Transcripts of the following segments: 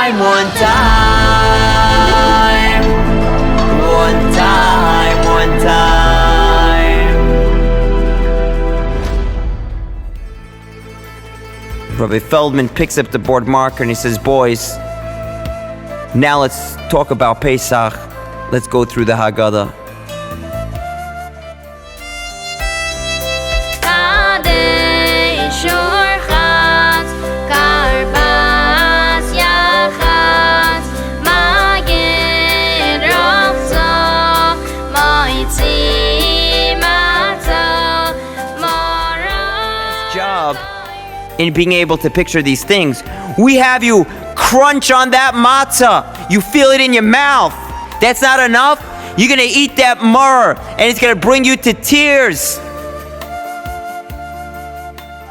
time, one time. One time, one time. Rabbi Feldman picks up the board marker and he says, boys, now let's talk about Pesach. Let's go through the Haggadah. In being able to picture these things, we have you crunch on that matzah. You feel it in your mouth. That's not enough. You're gonna eat that myrrh, and it's gonna bring you to tears.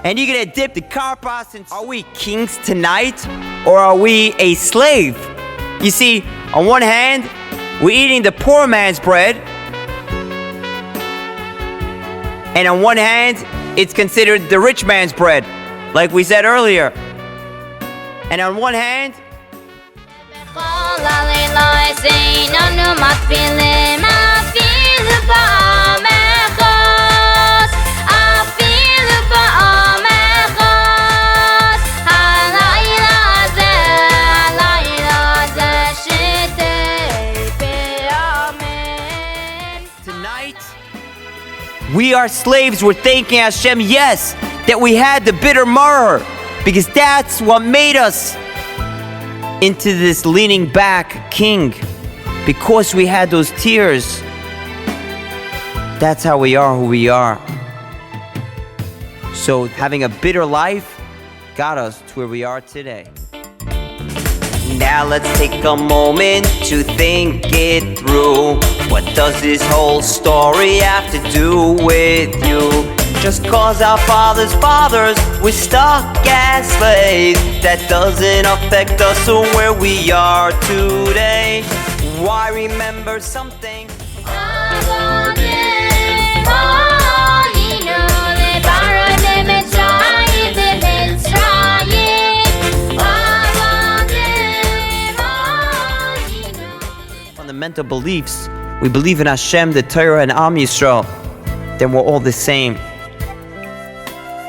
And you're gonna dip the karpas in. Are we kings tonight, or are we a slave? You see, on one hand, we're eating the poor man's bread, and on one hand, it's considered the rich man's bread, like we said earlier. And on one hand, tonight, we are slaves. We're thanking Hashem, yes, that we had the bitter myrrh, because that's what made us into this leaning back king. Because we had those tears, that's how we are who we are. So having a bitter life got us to where we are today. Now let's take a moment to think it through. What does this whole story have to do with you? Just cause our fathers' we're stuck as slaves, that doesn't affect us or where we are today. Why remember something? Fundamental beliefs. We believe in Hashem, the Torah, and Am Yisrael. Then we're all the same.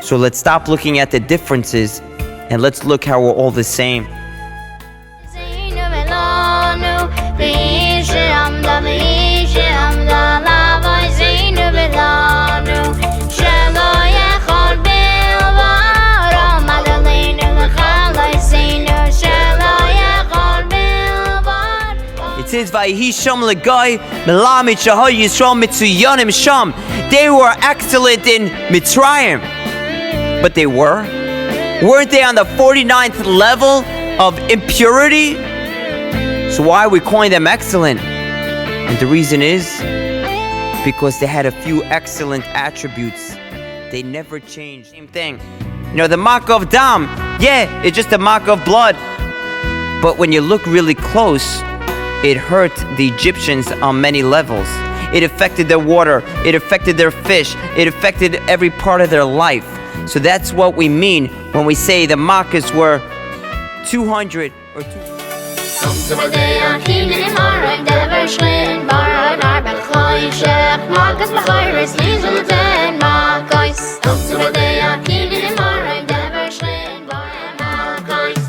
So let's stop looking at the differences and let's look how we're all the same. It says, "Vayihi sham legai melamid shahay Yisrael mitzuyanim sham." They were excellent in Mitzrayim. But they weren't they on the 49th level of impurity? So why are we calling them excellent? And the reason is because they had a few excellent attributes. They never changed. Same thing. You know, the mark of dam, yeah, it's just a mark of blood. But when you look really close, it hurt the Egyptians on many levels. It affected their water, it affected their fish, it affected every part of their life. So that's what we mean when we say the markers were 200 or 200.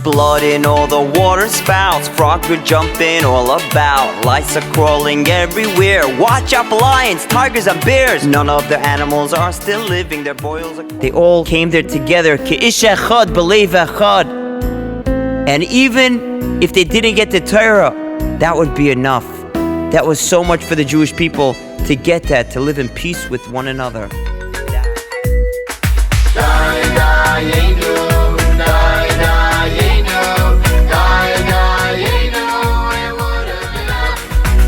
Blood in all the water spouts, frogs were jumping all about, lice are crawling everywhere. Watch out for lions, tigers and bears. None of the animals are still living, their boils are... They all came there together, Ke'ish echad b'leiv echad. And even if they didn't get the Torah, that would be enough. That was so much for the Jewish people to get that, to live in peace with one another.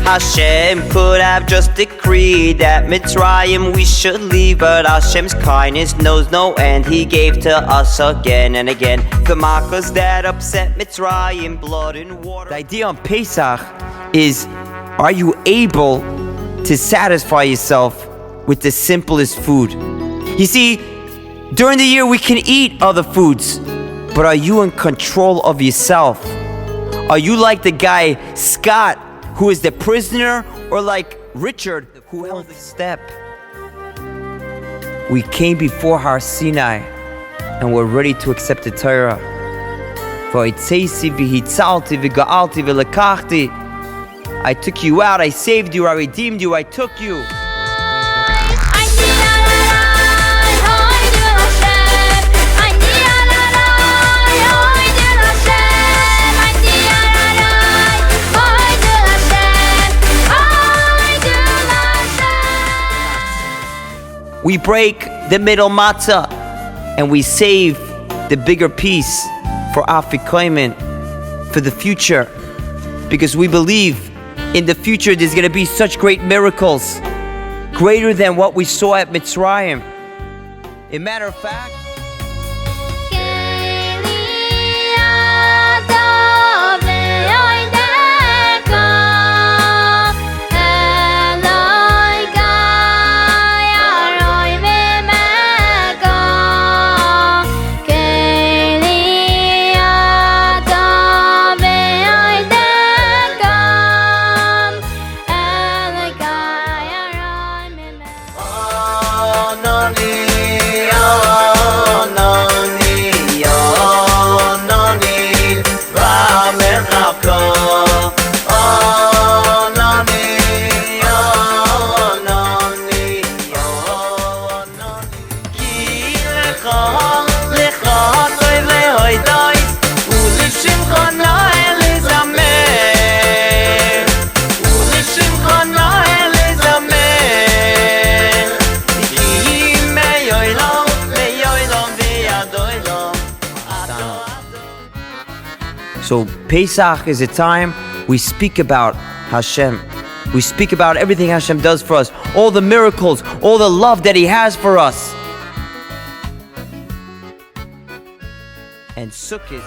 Hashem could have just decreed that Mitzrayim we should leave, but Hashem's kindness knows no end. He gave to us again and again the markers that upset Mitzrayim, blood and water. The idea on Pesach is, are you able to satisfy yourself with the simplest food? You see, during the year we can eat other foods, but are you in control of yourself? Are you like the guy Scott, who is the prisoner, or like Richard, who held the step? We came before Har Sinai, and we're ready to accept the Torah. I took you out, I saved you, I redeemed you, I took you. We break the middle matzah and we save the bigger piece for accompaniment, for the future, because we believe in the future there's going to be such great miracles, greater than what we saw at Mitzrayim. As a matter of fact, so Pesach is a time we speak about Hashem. We speak about everything Hashem does for us, all the miracles, all the love that He has for us. And Sukkot.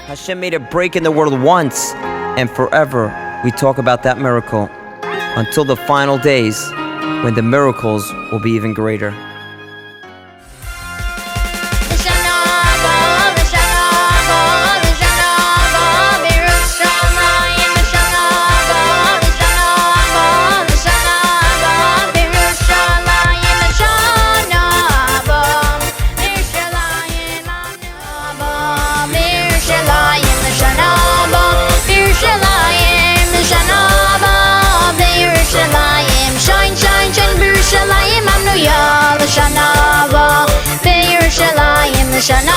Hashem made a break in the world once and forever. We talk about that miracle until the final days when the miracles will be even greater. Shana